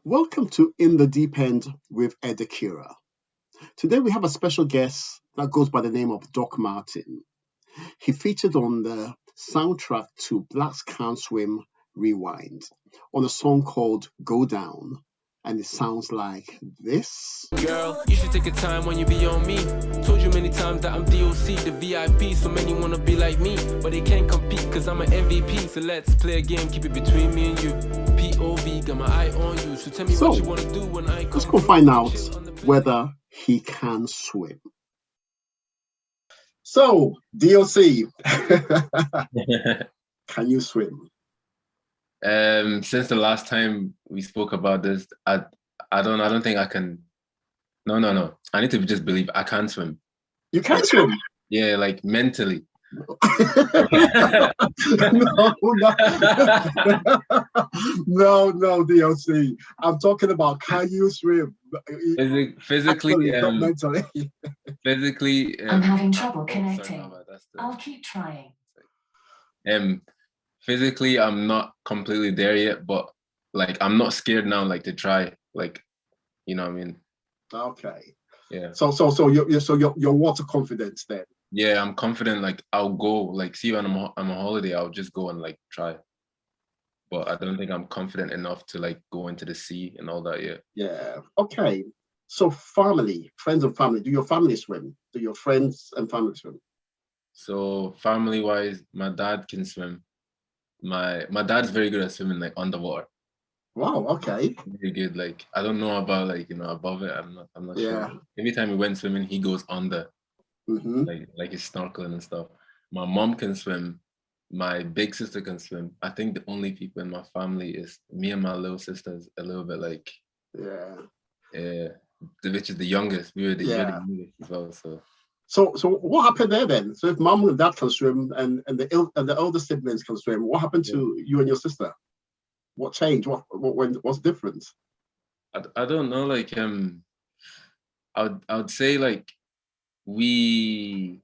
Welcome to In the Deep End with Ed Accura. Today we have a special guest that goes by the name of Doc Martin. He featured on the soundtrack to Blacks Can't Swim Rewind on a song called Go Down, and it sounds like this. Girl, you should take your time when you be on me. Told you many times that I'm DOC, the VIP, so many wanna be like me, but they can't compete cause I'm an MVP. So let's play a game, keep it between me and you. POV, got my eye on you. So tell me what you wanna do when I come. Let's go find out whether he can swim. So, DOC, can you swim? Since the last time we spoke about this, I don't think I can. No. I need to just believe I can swim. You can swim? Yeah, like mentally. No, DOC. I'm talking about can you swim? Physically, not mentally. Physically. I'm having trouble connecting. I'll keep trying. Physically, I'm not completely there yet, but like I'm not scared now, like to try, like, you know what I mean? Okay. Yeah. So you're water confident then? Yeah, I'm confident. Like I'll go. Like, see, when I'm on holiday, I'll just go and like try. But I don't think I'm confident enough to like go into the sea and all that yet. Yeah. Okay. So family, friends and family. Do your family swim? Do your friends and family swim? So family-wise, my dad can swim. My dad's very good at swimming like underwater. Wow. Okay. Very good. Like I don't know about like above it. I'm not Yeah. sure. Every time we went swimming, he goes under. Mm-hmm. Like he's snorkeling and stuff. My mom can swim. My big sister can swim. I think the only people in my family is me and my little sister's a little bit like which is the youngest. We're the youngest as well. So what happened there then? So if mom and dad can swim and the older siblings can swim, what happened to you and your sister? What changed? What's different? I don't know. Like I would say like we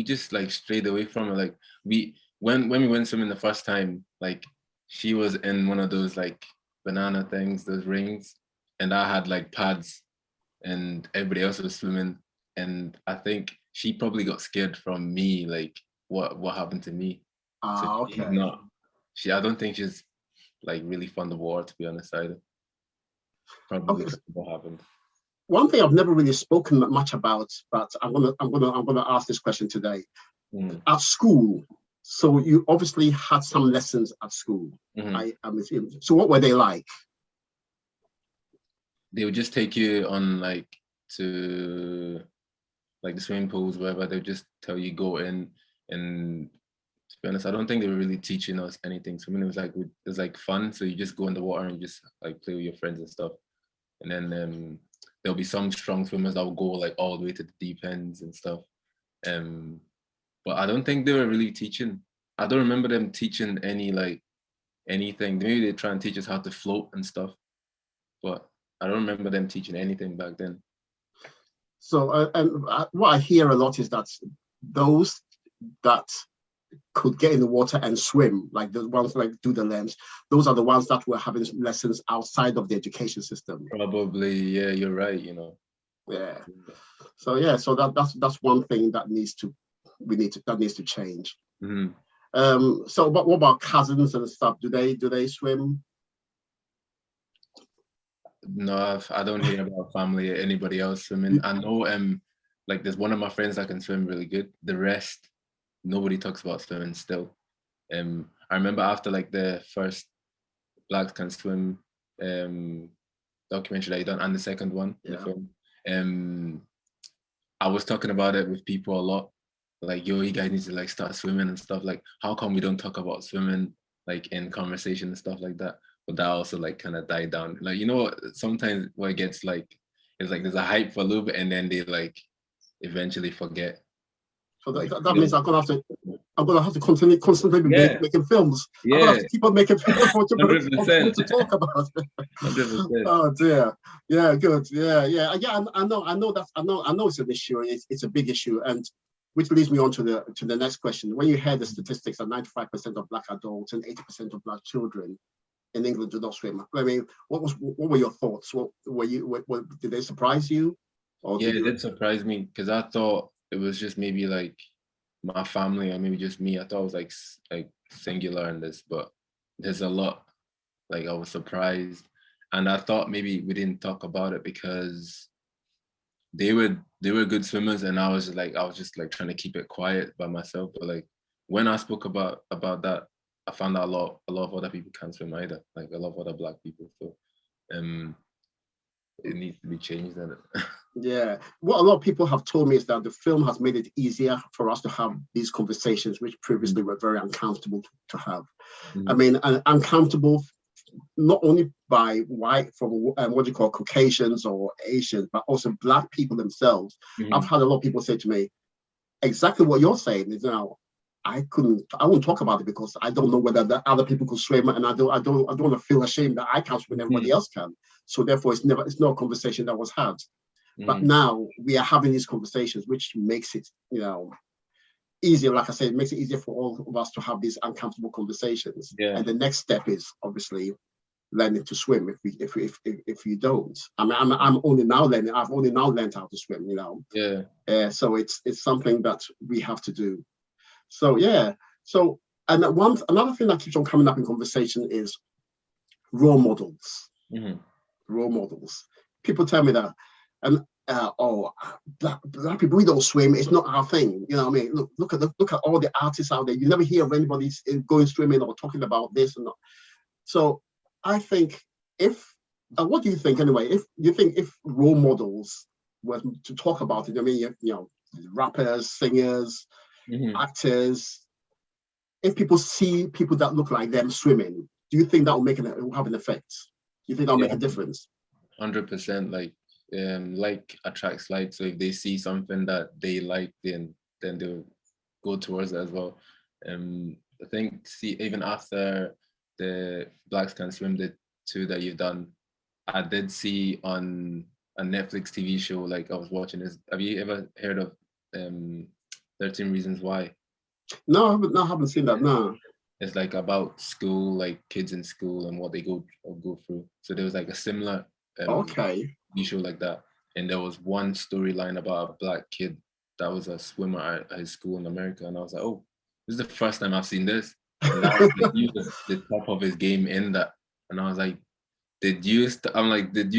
just like strayed away from it. Like when we went swimming the first time, like she was in one of those like banana things, those rings, and I had like pads, and everybody else was swimming. And I think she probably got scared from me, like what happened to me. Okay. I don't think she's like really fond of water, to be honest either. Probably what happened. One thing I've never really spoken much about, but I'm gonna ask this question today. At school, so you obviously had some lessons at school. Mm-hmm. So what were they like? They would just take you on like to like the swimming pools, wherever. They would just tell you go in, and to be honest, I don't think they were really teaching us anything. So it was like fun. So you just go in the water and you just like play with your friends and stuff. And then there'll be some strong swimmers that will go like all the way to the deep ends and stuff. But I don't think they were really teaching. I don't remember them teaching anything. Maybe they try and teach us how to float and stuff, but I don't remember them teaching anything back then. So, what I hear a lot is that those that could get in the water and swim, like the ones like do the lens, those are the ones that were having lessons outside of the education system. Probably, yeah, you're right. Yeah. So that's one thing that needs to change. Mm-hmm. So, but what about cousins and stuff? Do they swim? No, I don't hear about family or anybody else swimming. I know like there's one of my friends that can swim really good. The rest, nobody talks about swimming still. I remember after like the first Blacks Can Swim documentary that you done and the second one, the film, I was talking about it with people a lot. Like, yo, you guys need to like start swimming and stuff. Like, how come we don't talk about swimming like in conversation and stuff like that? But that also like kind of died down. Like, sometimes what it gets like is like there's a hype for a little bit and then they like eventually forget. So that means I'm gonna have to constantly be making films. I'm gonna have to keep on making films to talk about it. 100%. Oh dear. Yeah, good. Yeah. I know it's an issue. It's a big issue, and which leads me on to the next question. When you hear the statistics that 95% of Black adults and 80% of Black children in England do not swim. I mean, what were your thoughts? What did they surprise you? Or Yeah, it did surprise me because I thought it was just maybe like my family or maybe just me. I thought it was like singular in this, but there's a lot. Like I was surprised, and I thought maybe we didn't talk about it because they were good swimmers, and I was just like trying to keep it quiet by myself. But like when I spoke about that, I found out a lot of other people can't swim either. Like a lot of other Black people. So it needs to be changed. And yeah, what a lot of people have told me is that the film has made it easier for us to have these conversations, which previously were very uncomfortable to have. Mm-hmm. I mean, uncomfortable not only by white, from what you call Caucasians or Asians, but also Black people themselves. Mm-hmm. I've had a lot of people say to me, exactly what you're saying is, I won't talk about it because I don't know whether the other people could swim, and I don't want to feel ashamed that I can't swim and everybody else can. So therefore, it's not a conversation that was had. Mm-hmm. But now we are having these conversations, which makes it, easier. Like I said, it makes it easier for all of us to have these uncomfortable conversations. Yeah. And the next step is obviously learning to swim. If you don't, I'm only now learning. I've only now learned how to swim. Yeah. So it's something that we have to do. So yeah. So another thing that keeps on coming up in conversation is role models. Mm-hmm. Role models. People tell me that, Black people, we don't swim. It's not our thing. You know what I mean? Look at all the artists out there. You never hear of anybody going swimming or talking about this and that. So I think what do you think anyway? If role models were to talk about it, I mean, rappers, singers, mm-hmm. actors, if people see people that look like them swimming, do you think that will have an effect? Do you think that'll make a difference? 100%. Like attracts like. So if they see something that they like, then they'll go towards it as well. I think even after the Blacks Can Swim, the 2 that you've done, I did see on a Netflix TV show, like I was watching this. Have you ever heard of 13 Reasons Why? No, I haven't seen that. No. It's like about school, like kids in school and what they go through. So there was like a similar TV show like that, and there was one storyline about a Black kid that was a swimmer at his school in America, and I was like, oh, this is the first time I've seen this. And that was he was the top of his game in that, and I was like, did you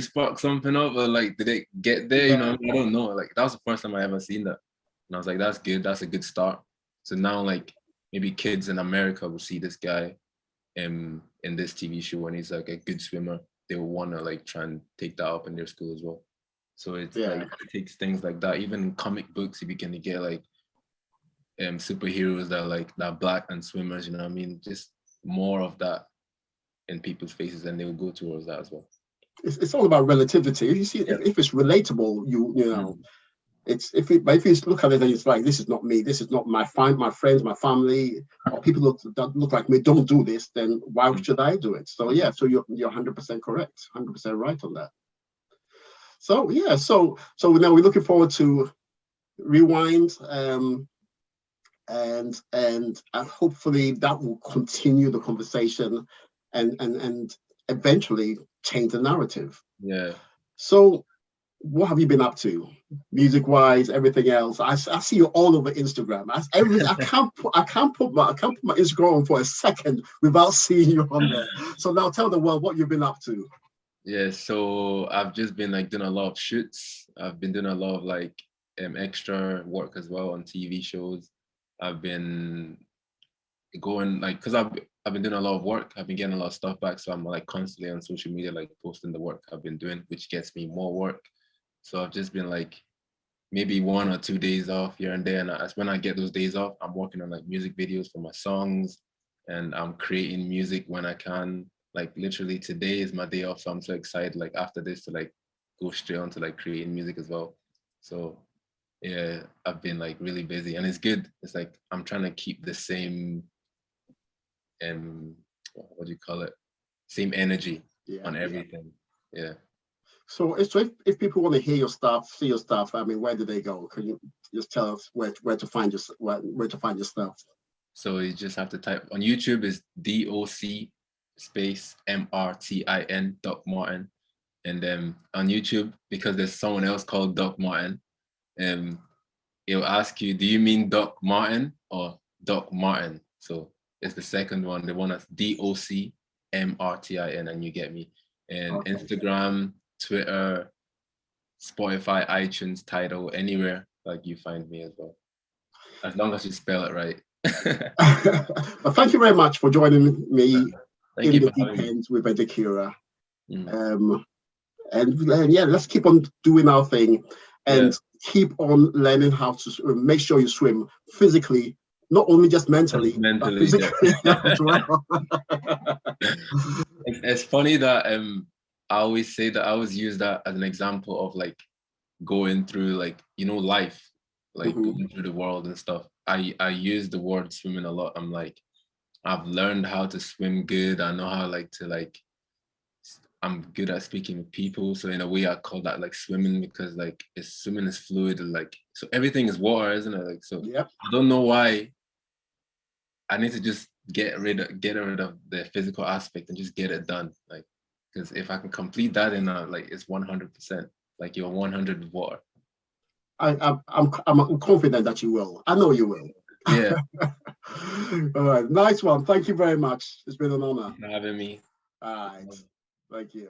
spark something up, or like did it get there? Yeah. I don't know. Like that was the first time I ever seen that, and I was like, that's good. That's a good start. So now like maybe kids in America will see this guy in this TV show, and he's like a good swimmer. They will want to like try and take that up in their school as well. So it's like it takes things like that. Even in comic books, if you can get like superheroes that are Black and swimmers, you know what I mean? Just more of that in people's faces, and they will go towards that as well. It's all about relativity. If you see, if it's relatable, you know, it's if you look at it and it's like, this is not me, this is not my friends, my family, or people that look like me don't do this, then why should I do it? So yeah, so you're 100% correct, 100% right on that. So yeah, so now we're looking forward to Rewind, and hopefully that will continue the conversation and eventually change the narrative. Yeah. So what have you been up to, music-wise, everything else? I see you all over Instagram. I can't put my Instagram on for a second without seeing you on there. So now tell the world what you've been up to. Yeah, so I've just been like doing a lot of shoots. I've been doing a lot of like extra work as well on TV shows. I've been going like, because I've been doing a lot of work. I've been getting a lot of stuff back, so I'm like constantly on social media like posting the work I've been doing, which gets me more work. So I've just been like maybe 1 or 2 days off here and there, and when I get those days off, I'm working on like music videos for my songs, and I'm creating music when I can. Like literally today is my day off, so I'm so excited like after this to like go straight on to like creating music as well. So yeah, I've been like really busy, and it's good. It's like I'm trying to keep the same what do you call it? Same energy on everything. Yeah. So if people want to hear your stuff, see your stuff, I mean, where do they go? Can you just tell us where to find your stuff? So you just have to type on YouTube is DOC space MRTIN, Doc Martin. And then on YouTube, because there's someone else called Doc Martin, it'll ask you, do you mean Doc Martin or Doc Martin? So it's the second one, the one that's DOCMRTIN, and you get me. And okay. Instagram, Twitter, Spotify, iTunes, Tidal, anywhere like you find me as well. As long as you spell it right. Well, thank you very much for joining me in the deep end with Ed Accura. And yeah, let's keep on doing our thing and keep on learning how to swim. Make sure you swim physically, not only just mentally, but physically as well. It's funny that I always say that, I always use that as an example of like going through like, you know, life, like going through the world and stuff. I use the word swimming a lot. I'm like, I've learned how to swim good. I know how I'm good at speaking with people. So in a way I call that like swimming, because like swimming is fluid, and like, so everything is water, isn't it? Like, so I don't know why I need to just get rid of the physical aspect and just get it done. Like, because if I can complete that, then like it's 100%, like you're 100 with water. I'm confident that you will. I know you will. Yeah. All right. Nice one. Thank you very much. It's been an honor. Thanks for having me. All right. Thank you.